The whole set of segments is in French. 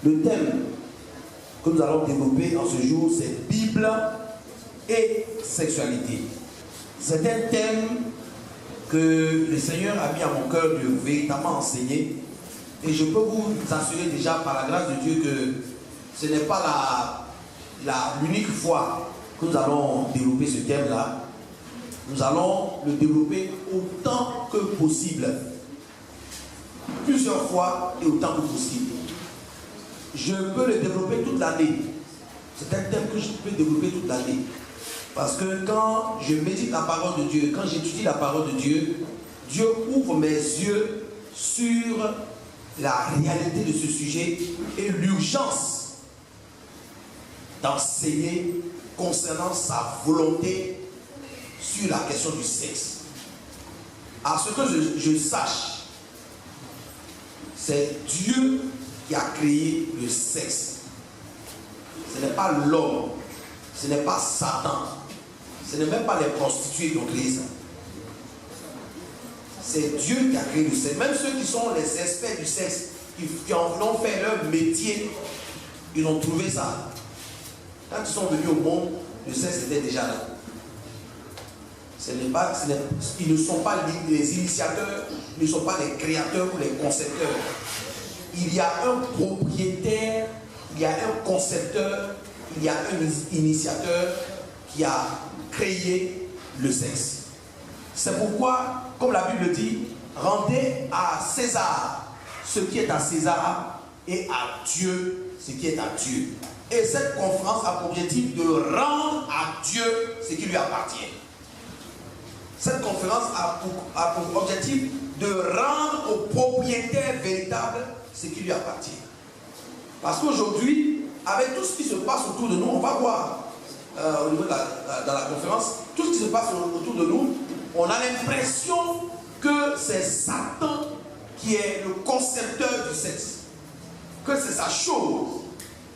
Le thème que nous allons développer en ce jour, c'est Bible et sexualité. C'est un thème que le Seigneur a mis à mon cœur de véritablement enseigner. Et je peux vous assurer déjà par la grâce de Dieu que ce n'est pas l'unique fois que nous allons développer ce thème-là. Nous allons le développer autant que possible. Plusieurs fois et autant que possible. Je peux le développer toute l'année. C'est un thème que je peux développer toute l'année. Parce que quand je médite la parole de Dieu, quand j'étudie la parole de Dieu, Dieu ouvre mes yeux sur la réalité de ce sujet et l'urgence d'enseigner concernant sa volonté sur la question du sexe. À ce que je sache, c'est Dieu qui a créé le sexe. Ce n'est pas l'homme, ce n'est pas Satan, ce n'est même pas les prostituées qui ont créé ça. C'est Dieu qui a créé le sexe. Même ceux qui sont les experts du sexe, qui en ont fait leur métier, ils ont trouvé ça. Quand ils sont venus au monde, le sexe était déjà là. Ils ne sont pas les initiateurs, ils ne sont pas les créateurs ou les concepteurs. Il y a un propriétaire, il y a un concepteur, il y a un initiateur qui a créé le sexe. C'est pourquoi, comme la Bible dit, rendez à César ce qui est à César et à Dieu ce qui est à Dieu. Et cette conférence a pour objectif de rendre à Dieu ce qui lui appartient. Cette conférence a pour objectif de rendre au propriétaire véritable ce qui lui appartient. Parce qu'aujourd'hui, avec tout ce qui se passe autour de nous, on va voir au niveau dans la conférence, tout ce qui se passe autour de nous, on a l'impression que c'est Satan qui est le concepteur du sexe, que c'est sa chose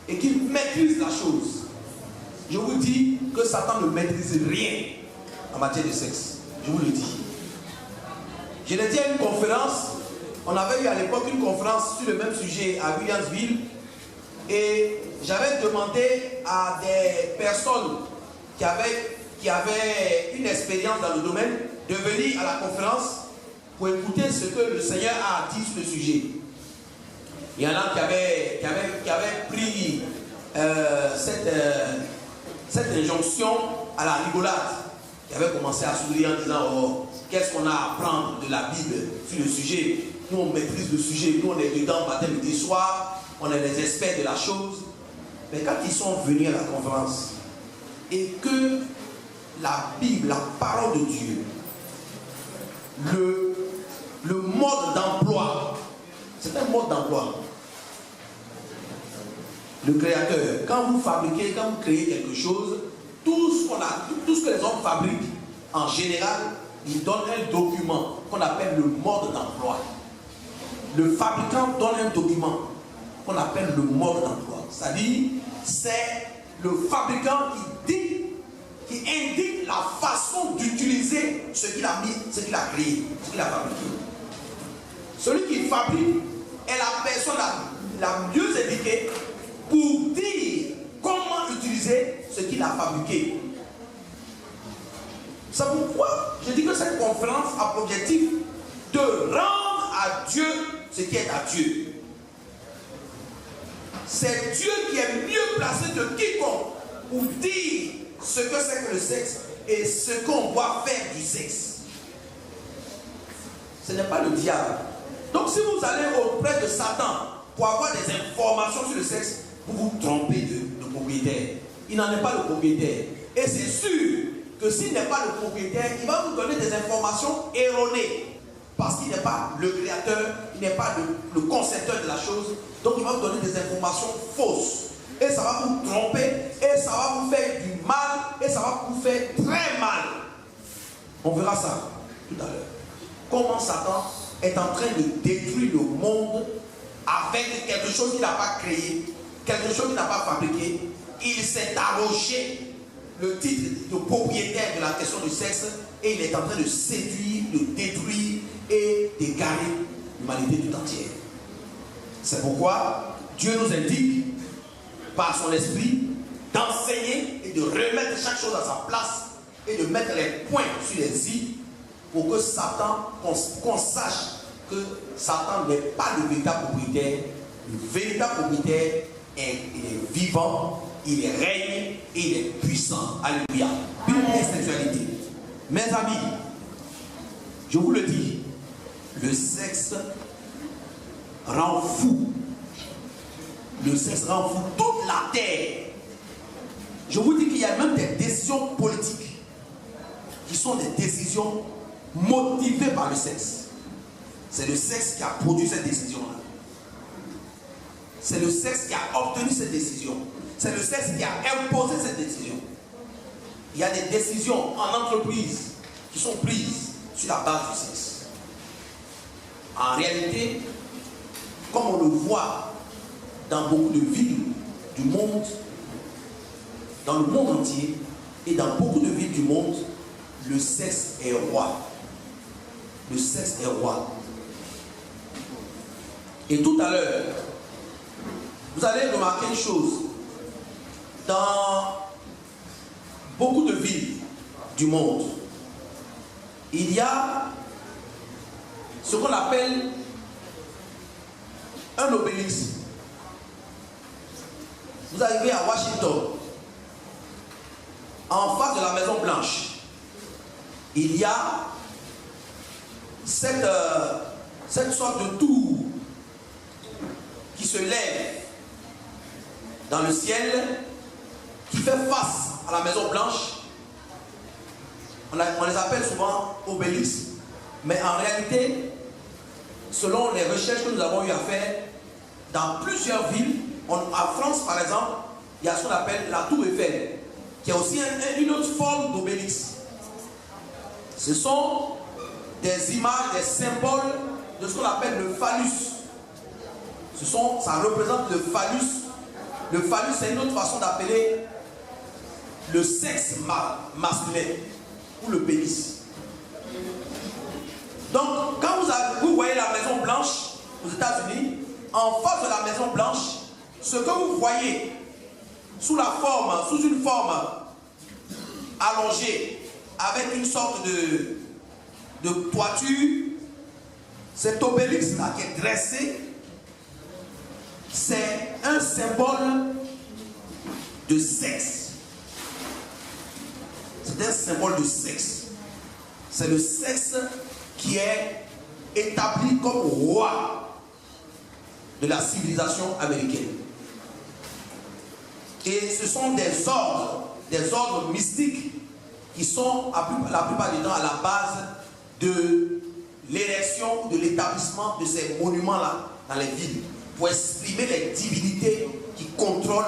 et qu'il maîtrise la chose. Je vous dis que Satan ne maîtrise rien en matière de sexe. Je vous le dis. Je l'ai dit à une conférence. On avait eu à l'époque une conférence sur le même sujet à Williamsville. Et j'avais demandé à des personnes qui avaient une expérience dans le domaine de venir à la conférence pour écouter ce que le Seigneur a dit sur le sujet. Il y en a qui avaient pris cette injonction à la rigolade, qui avaient commencé à sourire en disant « Oh, qu'est-ce qu'on a à apprendre de la Bible sur le sujet? Nous, on maîtrise le sujet, nous, on est dedans matin, midi, soir, on est les experts de la chose. » Mais quand ils sont venus à la conférence et que la Bible, la parole de Dieu, le mode d'emploi, c'est un mode d'emploi. Le créateur, quand vous fabriquez, quand vous créez quelque chose, tout ce que les hommes fabriquent, en général, ils donnent un document qu'on appelle le mode d'emploi. Le fabricant donne un document qu'on appelle le mode d'emploi. C'est-à-dire, c'est le fabricant qui indique la façon d'utiliser ce qu'il a créé, ce qu'il a fabriqué. Celui qui fabrique est la personne la mieux indiquée pour dire comment utiliser ce qu'il a fabriqué. C'est pourquoi je dis que cette conférence a pour objectif de rendre à Dieu ce qui est à Dieu. C'est Dieu qui est mieux placé que quiconque pour dire ce que c'est que le sexe et ce qu'on doit faire du sexe. Ce n'est pas le diable. Donc si vous allez auprès de Satan pour avoir des informations sur le sexe, vous vous trompez de propriétaire. Il n'en est pas le propriétaire. Et c'est sûr que s'il n'est pas le propriétaire, il va vous donner des informations erronées. Parce qu'il n'est pas le créateur, il n'est pas le concepteur de la chose. Donc il va vous donner des informations fausses. Et ça va vous tromper, et ça va vous faire du mal, et ça va vous faire très mal. On verra ça tout à l'heure. Comment Satan est en train de détruire le monde avec quelque chose qu'il n'a pas créé, quelque chose qu'il n'a pas fabriqué. Il s'est arrogé le titre de propriétaire de la question du sexe et il est en train de séduire, de détruire et d'égarer l'humanité tout entière. C'est pourquoi Dieu nous indique, par son esprit, d'enseigner et de remettre chaque chose à sa place et de mettre les points sur les i pour que Satan, qu'on sache que Satan n'est pas le véritable propriétaire. Le véritable propriétaire il est vivant, il règne et il est puissant. Alléluia. Bible et sexualité. Mes amis, je vous le dis, le sexe rend fou. Le sexe rend fou toute la terre. Je vous dis qu'il y a même des décisions politiques qui sont des décisions motivées par le sexe. C'est le sexe qui a produit cette décision-là. C'est le sexe qui a obtenu cette décision. C'est le sexe qui a imposé cette décision. Il y a des décisions en entreprise qui sont prises sur la base du sexe. En réalité, comme on le voit dans beaucoup de villes du monde, dans le monde entier et dans beaucoup de villes du monde, le sexe est roi. Le sexe est roi. Et tout à l'heure, vous allez remarquer une chose. Dans beaucoup de villes du monde, il y a ce qu'on appelle un obélisque. Vous arrivez à Washington, en face de la Maison Blanche, il y a cette sorte de tour qui se lève dans le ciel, qui fait face à la Maison Blanche. On les appelle souvent obélisques. Mais en réalité, selon les recherches que nous avons eu à faire, dans plusieurs villes, en France par exemple, il y a ce qu'on appelle la Tour Eiffel, qui est aussi une autre forme d'obélisque. Ce sont des images, des symboles de ce qu'on appelle le phallus. Ça représente le phallus. Le phallus, c'est une autre façon d'appeler le sexe masculin ou le pénis. Donc, quand vous voyez la Maison Blanche aux États-Unis, en face de la Maison Blanche, ce que vous voyez sous une forme allongée, avec une sorte de toiture, cet obélisque-là qui est dressé, c'est un symbole de sexe. C'est un symbole de sexe. C'est le sexe qui est établi comme roi de la civilisation américaine. Et ce sont des ordres mystiques qui sont la plupart du temps à la base de l'érection, de l'établissement de ces monuments-là dans les villes, pour exprimer les divinités qui contrôlent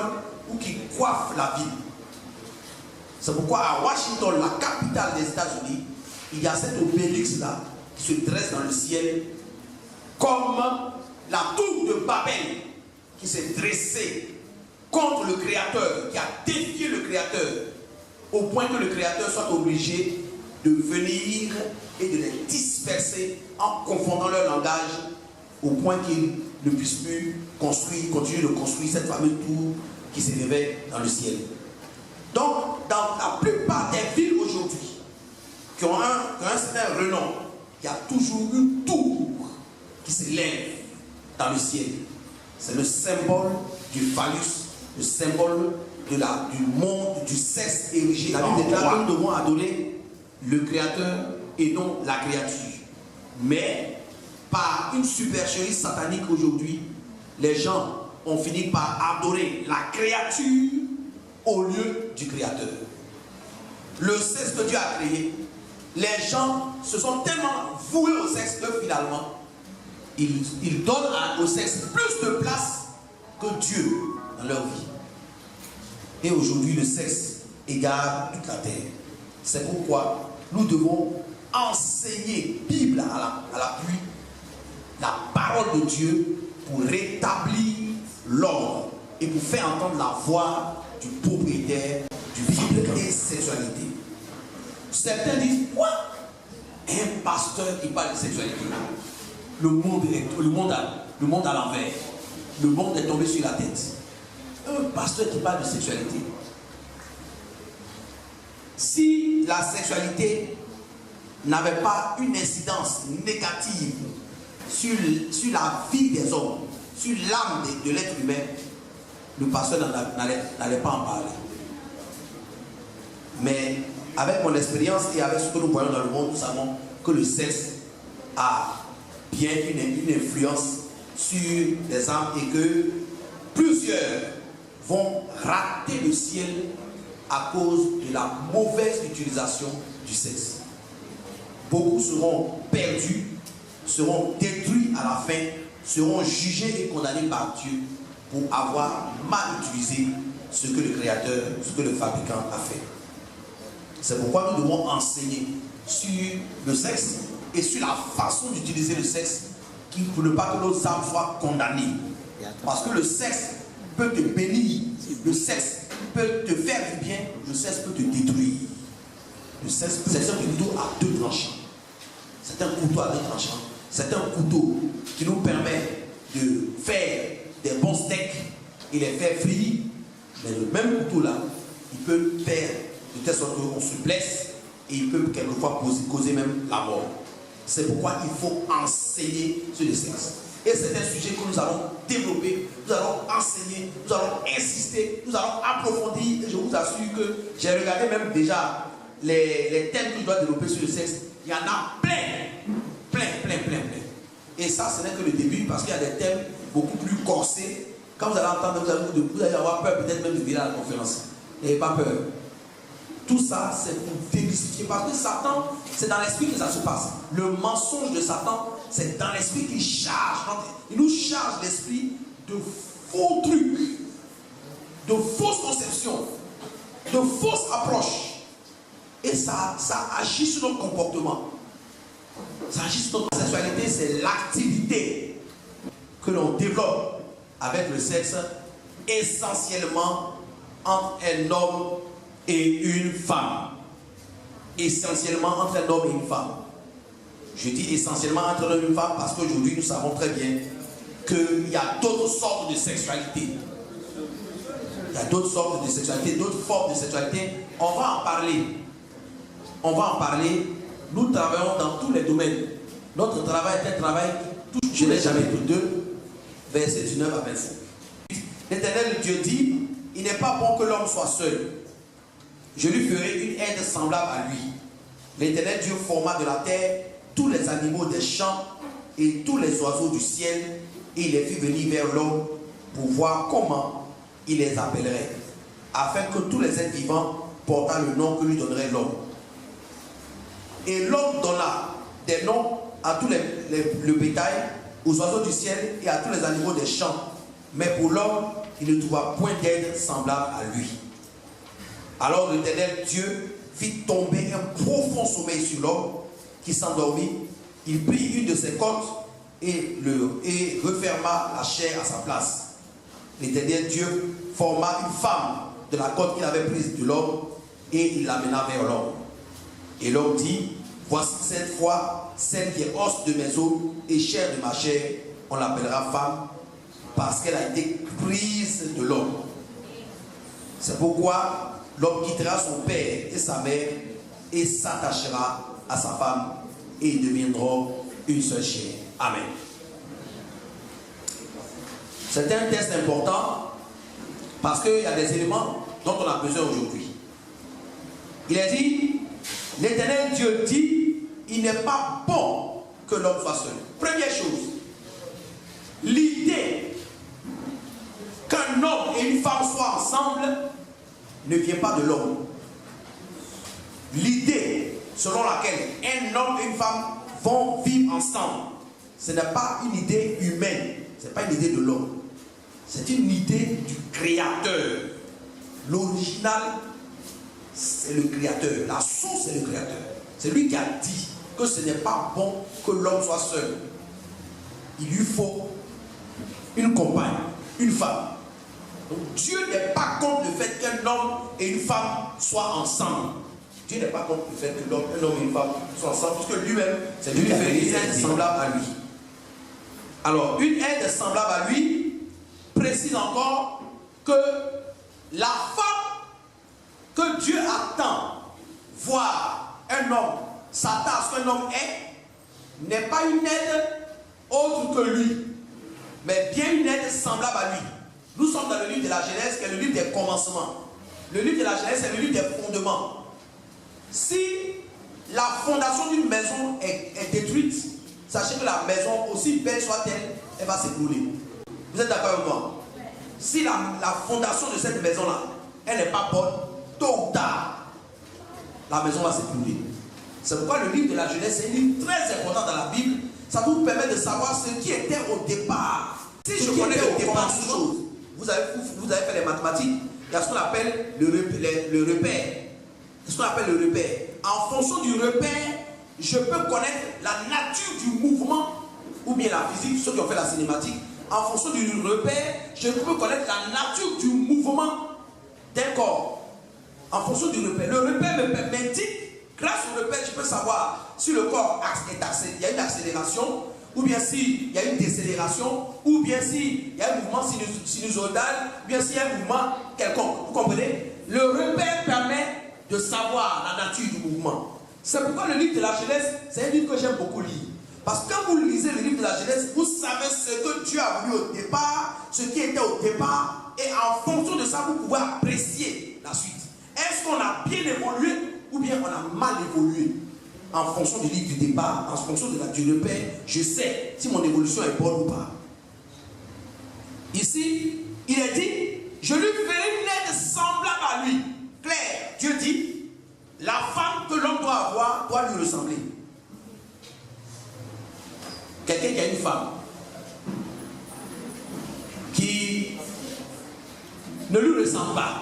ou qui coiffent la ville. C'est pourquoi à Washington, la capitale des États-Unis, il y a cet obélisque-là qui se dresse dans le ciel comme la tour de Babel qui s'est dressée contre le Créateur, qui a défié le Créateur, au point que le Créateur soit obligé de venir et de les disperser en confondant leur langage, au point qu'ils ne puissent plus continuer de construire cette fameuse tour qui s'élevait dans le ciel. Donc, dans la plupart des villes aujourd'hui qui ont un certain renom, il y a toujours une tour qui s'élève dans le ciel. C'est le symbole du phallus, le symbole du monde, du sexe érigé. La Bible déclare que nous devons adorer le Créateur et non la créature. Mais par une supercherie satanique aujourd'hui, les gens ont fini par adorer la créature au lieu du Créateur. Le sexe que Dieu a créé, les gens se sont tellement voués au sexe que finalement, ils donnent au sexe plus de place que Dieu dans leur vie. Et aujourd'hui, le sexe égare toute la terre. C'est pourquoi nous devons enseigner, Bible à l'appui, la parole de Dieu pour rétablir l'ordre et pour faire entendre la voix du propriétaire du Bible et sexualité. Certains disent, quoi? Un pasteur qui parle de sexualité. Le monde à l'envers. le monde est tombé sur la tête. Un pasteur qui parle de sexualité. Si la sexualité n'avait pas une incidence négative sur la vie des hommes, sur l'âme de l'être humain, le pasteur n'allait pas en parler. Mais avec mon expérience et avec ce que nous voyons dans le monde, nous savons que le sexe a bien une influence sur les âmes et que plusieurs vont rater le ciel à cause de la mauvaise utilisation du sexe. Beaucoup seront perdus, seront détruits à la fin, seront jugés et condamnés par Dieu pour avoir mal utilisé ce que le Créateur, ce que le fabricant a fait. C'est pourquoi nous devons enseigner sur le sexe et sur la façon d'utiliser le sexe pour ne pas que nos âmes soient condamnées. Parce que le sexe peut te bénir, le sexe peut te faire du bien, le sexe peut te détruire. Le sexe, c'est un couteau à deux tranchants. C'est un couteau à deux tranchants. C'est un couteau qui nous permet de faire des bons steaks et les faire frire. Mais le même couteau là, il peut faire de telle sorte qu'on se blesse et il peut quelquefois causer même la mort. C'est pourquoi il faut enseigner sur le sexe. Et c'est un sujet que nous allons développer, nous allons enseigner, nous allons insister, nous allons approfondir. Et je vous assure que j'ai regardé même déjà les thèmes que je dois développer sur le sexe. Il y en a plein. Et ça, ce n'est que le début parce qu'il y a des thèmes beaucoup plus corsés. Quand vous allez entendre, vous allez avoir peur peut-être même de venir à la conférence. N'ayez pas peur. Tout ça, c'est pour démystifier. Parce que Satan, c'est dans l'esprit que ça se passe. Le mensonge de Satan, c'est dans l'esprit qu'il charge. Il nous charge l'esprit de faux trucs, de fausses conceptions, de fausses approches. Et ça agit sur notre comportement. Ça agit sur notre sexualité, c'est l'activité que l'on développe avec le sexe, essentiellement entre un homme et une femme. Essentiellement entre un homme et une femme. Je dis essentiellement entre un homme et une femme parce qu'aujourd'hui nous savons très bien qu'il y a d'autres sortes de sexualité. Il y a d'autres sortes de sexualité, d'autres formes de sexualité. On va en parler. On va en parler. Nous travaillons dans tous les domaines. Notre travail est un travail qui touche Genèse chapitre 2, versets 19 à 25. L'Éternel Dieu dit, il n'est pas bon que l'homme soit seul. Je lui ferai une aide semblable à lui. L'Éternel Dieu forma de la terre tous les animaux des champs et tous les oiseaux du ciel, et il les fit venir vers l'homme pour voir comment il les appellerait, afin que tous les êtres vivants portent le nom que lui donnerait l'homme. Et l'homme donna des noms à tous le bétail, aux oiseaux du ciel et à tous les animaux des champs. Mais pour l'homme, il ne trouva point d'aide semblable à lui. Alors l'Éternel Dieu fit tomber un profond sommeil sur l'homme qui s'endormit. Il prit une de ses côtes et referma la chair à sa place. L'Éternel Dieu forma une femme de la côte qu'il avait prise de l'homme et il l'amena vers l'homme. Et l'homme dit, voici cette fois celle qui est os de mes os et chair de ma chair, on l'appellera femme parce qu'elle a été prise de l'homme. C'est pourquoi l'homme quittera son père et sa mère et s'attachera à sa femme et ils deviendront une seule chair. Amen. C'est un test important parce qu'il y a des éléments dont on a besoin aujourd'hui. Il a dit, l'Éternel Dieu dit, il n'est pas bon que l'homme soit seul. Première chose, l'idée qu'un homme et une femme soient ensemble ne vient pas de l'homme. L'idée selon laquelle un homme et une femme vont vivre ensemble, ce n'est pas une idée humaine, ce n'est pas une idée de l'homme. C'est une idée du Créateur. L'original, c'est le Créateur. La source, c'est le Créateur. C'est lui qui a dit que ce n'est pas bon que l'homme soit seul. Il lui faut une compagne, une femme. Donc Dieu n'est pas contre le fait qu'un homme et une femme soient ensemble. Dieu n'est pas contre le fait que un homme et une femme soient ensemble, puisque lui-même, c'est lui qui fait une aide semblable à lui. Alors, une aide semblable à lui, précise encore que la femme que Dieu attend voir un homme s'attend à ce qu'un homme est, n'est pas une aide autre que lui, mais bien une aide semblable à lui. Nous sommes dans le livre de la Genèse, qui est le livre des commencements. Le livre de la Genèse, c'est le livre des fondements. Si la fondation d'une maison est détruite, sachez que la maison, aussi belle soit-elle, elle va s'écrouler. Vous êtes d'accord avec moi? Si la fondation de cette maison-là, elle n'est pas bonne, tôt ou tard, la maison va s'écrouler. C'est pourquoi le livre de la Genèse, c'est un livre très important dans la Bible. Ça vous permet de savoir ce qui était au départ. Si je connais au départ une chose, vous avez fait les mathématiques, il y a ce qu'on appelle le repère. C'est ce qu'on appelle le repère. En fonction du repère, je peux connaître la nature du mouvement, ou bien la physique, ceux qui ont fait la cinématique. En fonction du repère, je peux connaître la nature du mouvement d'un corps. En fonction du repère. Le repère m'indique, grâce au repère, je peux savoir si le corps il y a une accélération, ou bien s'il y a une décélération, ou bien s'il y a un mouvement sinusoïdal, ou bien s'il y a un mouvement quelconque. Vous comprenez? Le repère permet de savoir la nature du mouvement. C'est pourquoi le livre de la Genèse, c'est un livre que j'aime beaucoup lire. Parce que quand vous lisez le livre de la Genèse, vous savez ce que Dieu a voulu au départ, ce qui était au départ, et en fonction de ça, vous pouvez apprécier la suite. Est-ce qu'on a bien évolué ou bien on a mal évolué? En fonction du livre du départ, en fonction de la du repère, je sais si mon évolution est bonne ou pas. Ici, il est dit, je lui ferai une aide semblable à lui. Claire, Dieu dit, la femme que l'homme doit avoir doit lui ressembler. Quelqu'un qui a une femme qui ne lui ressemble pas,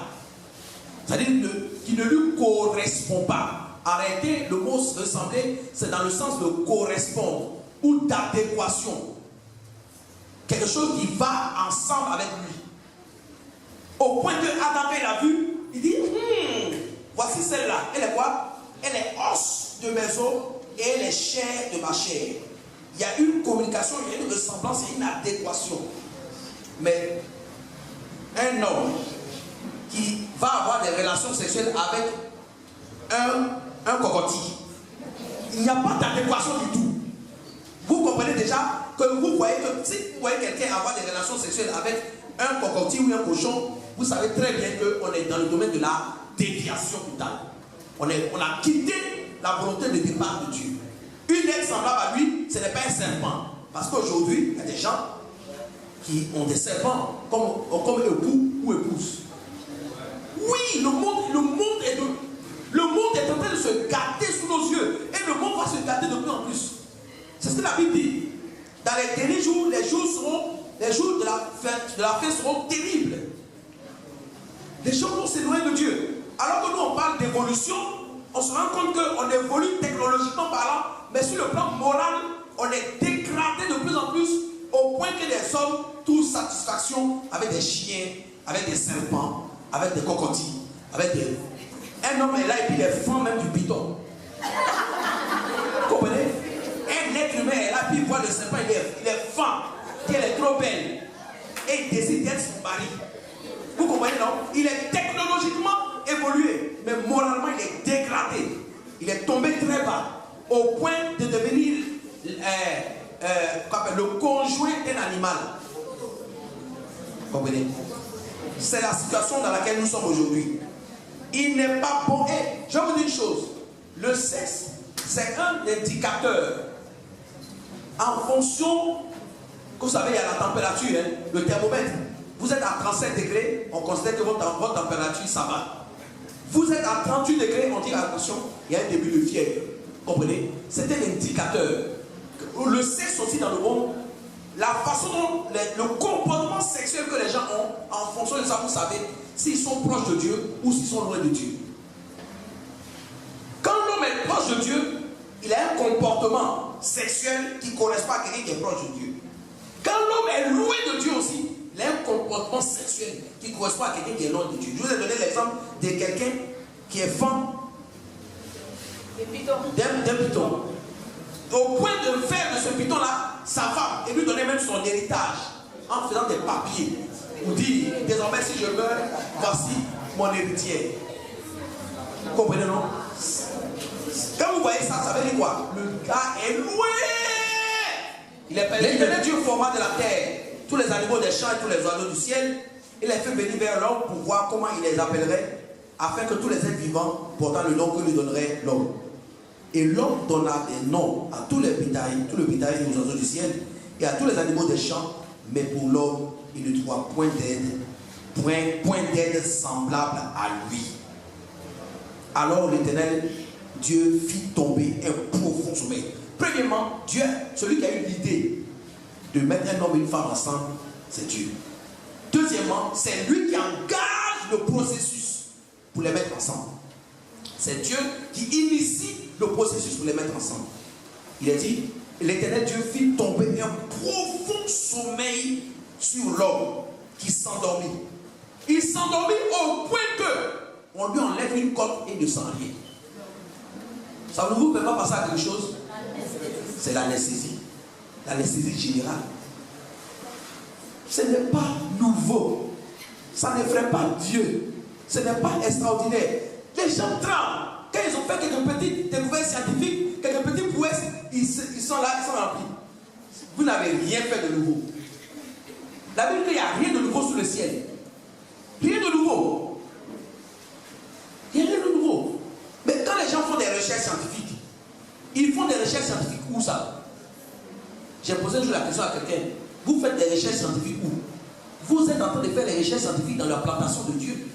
c'est-à-dire qui ne lui correspond pas. Arrêtez, le mot ressembler, c'est dans le sens de correspondre ou d'adéquation. Quelque chose qui va ensemble avec lui. Au point que Adam, il a vu, il dit, voici celle-là. Elle est quoi? Elle est os de mes os et elle est chair de ma chair. Il y a une communication, il y a une ressemblance, il y a une adéquation. Mais un homme qui va avoir des relations sexuelles avec un cocotier, il n'y a pas d'adéquation du tout. Vous comprenez déjà que vous voyez que si vous voyez quelqu'un avoir des relations sexuelles avec un cocotier ou un cochon, vous savez très bien qu'on est dans le domaine de la déviation totale. On a quitté la volonté de départ de Dieu. Une aide semblable à lui, ce n'est pas un serpent. Parce qu'aujourd'hui, il y a des gens qui ont des serpents comme époux ou épouse. Oui, le monde est en train de se gâter sous nos yeux. Et le monde va se gâter de plus en plus. C'est ce que la Bible dit. Dans les derniers jours, les jours de la fin seront terribles. Les gens vont s'éloigner de Dieu. Alors que nous, on parle d'évolution, on se rend compte qu'on évolue technologiquement parlant, mais sur le plan moral, on est dégradé de plus en plus, au point que les hommes trouvent satisfaction avec des chiens, avec des serpents, avec des cocotiers, avec des... Un homme est là et puis il est fan même du python. Vous comprenez? Un être humain est là et puis il voit le serpent, il est fan, qu'elle est trop belle. Et il décide d'être son mari. Vous comprenez, non? Il est technologiquement évolué, mais moralement il est dégradé. Il est tombé très bas, au point de devenir le conjoint d'un animal. Vous comprenez? C'est la situation dans laquelle nous sommes aujourd'hui. Il n'est pas bon. Et je vais vous dire une chose. Le sexe, c'est un indicateur. En fonction, vous savez, il y a la température, hein, le thermomètre. Vous êtes à 37 degrés, on considère que votre température, ça va. Vous êtes à 38 degrés, on dit attention, il y a un début de fièvre. Comprenez? C'est un indicateur. Le sexe aussi dans le monde, la façon dont le comportement sexuel que les gens ont, en fonction de ça, vous savez, s'ils sont proches de Dieu ou s'ils sont loin de Dieu. Quand l'homme est proche de Dieu, il a un comportement sexuel qui correspond à quelqu'un qui est proche de Dieu. Quand l'homme est loin de Dieu aussi, il a un comportement sexuel qui correspond à quelqu'un qui est loin de Dieu. Je vous ai donné l'exemple de quelqu'un qui est fan d'un python. Au point de faire de ce python-là sa femme et lui donner même son héritage en faisant des papiers. Pour dire, désormais si je meurs, voici mon héritier. Vous comprenez, non? Quand vous voyez ça, ça veut dire quoi? Le gars est loué. L'éternel Dieu forma de la terre tous les animaux des champs et tous les oiseaux du ciel. Il les fait venir vers l'homme pour voir comment il les appellerait, afin que tous les êtres vivants portant le nom que lui donnerait l'homme. Et l'homme donna des noms à tous les bétails et aux oiseaux du ciel, et à tous les animaux des champs, mais pour l'homme, il ne trouva point d'aide semblable à lui. Alors l'Éternel Dieu fit tomber un profond sommeil. Premièrement, Dieu, celui qui a eu l'idée de mettre un homme et une femme ensemble, c'est Dieu. Deuxièmement, c'est lui qui engage le processus pour les mettre ensemble. C'est Dieu qui initie le processus pour les mettre ensemble. Il a dit, l'Éternel Dieu fit tomber un profond sommeil sur l'homme qui s'endormit. Il s'endormit au point que on lui enlève une côte et ne sent rien. Ça ne vous fait pas passer à quelque chose? C'est l'anesthésie. L'anesthésie générale. Ce n'est pas nouveau. Ça n'effraie pas Dieu. Ce n'est pas extraordinaire. Les gens tremblent. Quand ils ont fait quelques petites découvertes scientifiques, quelques petites prouesses, ils sont là, ils sont remplis. Vous n'avez rien fait de nouveau. La Bible dit qu'il n'y a rien de nouveau sous le ciel. Rien de nouveau. Il n'y a rien de nouveau. Mais quand les gens font des recherches scientifiques, ils font des recherches scientifiques où ça? J'ai posé toujours la question à quelqu'un. Vous faites des recherches scientifiques où? Vous êtes en train de faire des recherches scientifiques dans la plantation de Dieu.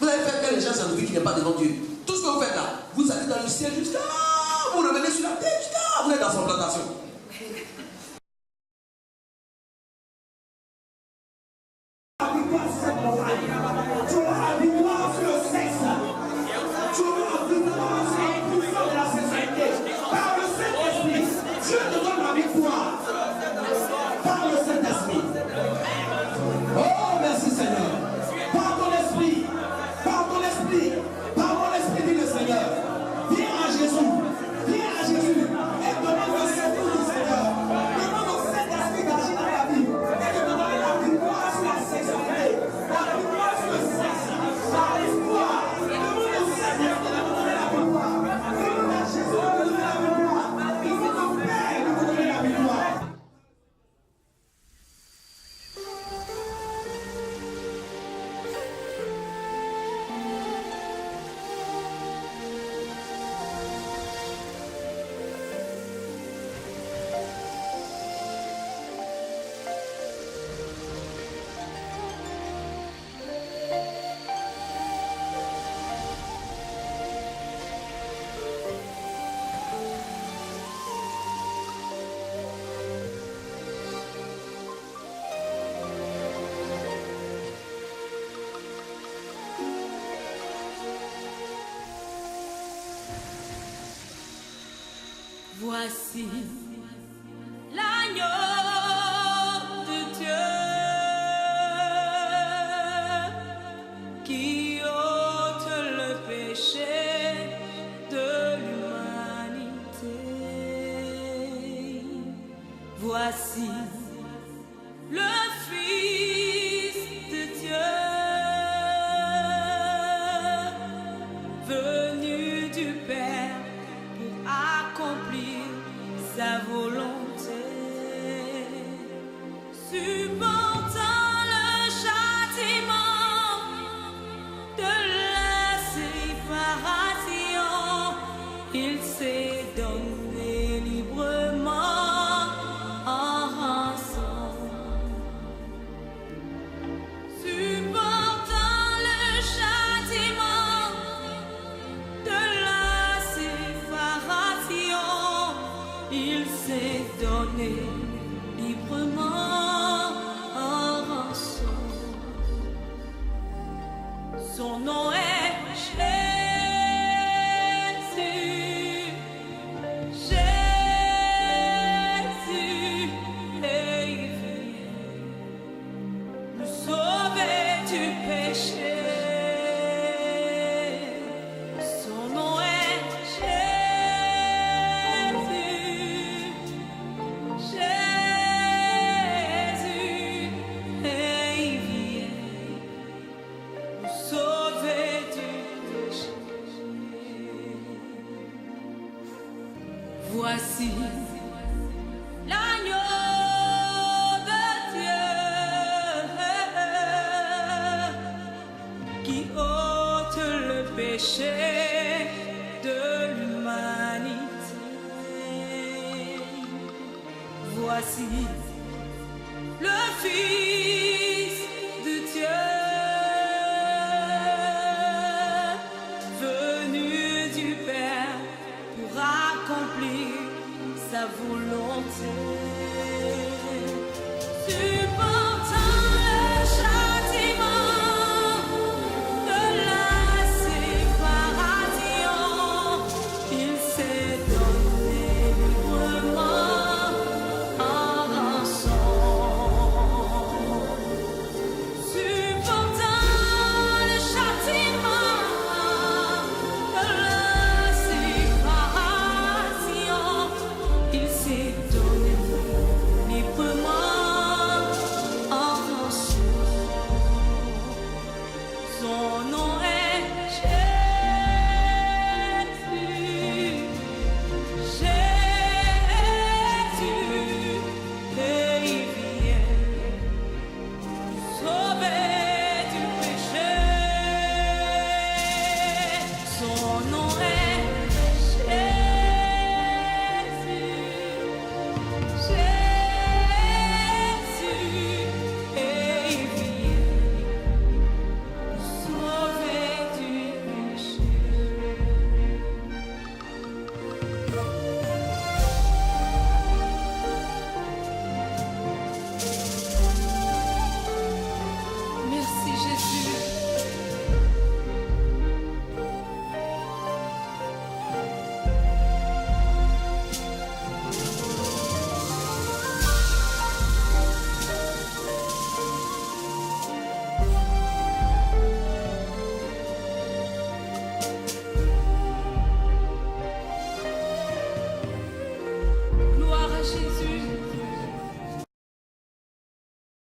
Vous avez fait quelle recherche scientifique qui n'est pas devant Dieu? Tout ce que vous faites là, vous allez dans le ciel jusqu'à vous revenez sur la terre jusqu'à vous êtes dans son plantation. Voici l'agneau de Dieu qui ôte le péché de l'humanité. Voici le Fils de Dieu venu du Père pour accomplir sa volonté, supportant le châtiment de la séparation, il s'est donné librement en rançon. Supportant le châtiment de la séparation, il s'est donné librement en rançon. Son nom est Jésus. Jésus est venu nous sauver du péché. Son nom est Jésus. Jésus péchés de l'humanité. Voici le Fils de Dieu, venu du Père pour accomplir sa volonté.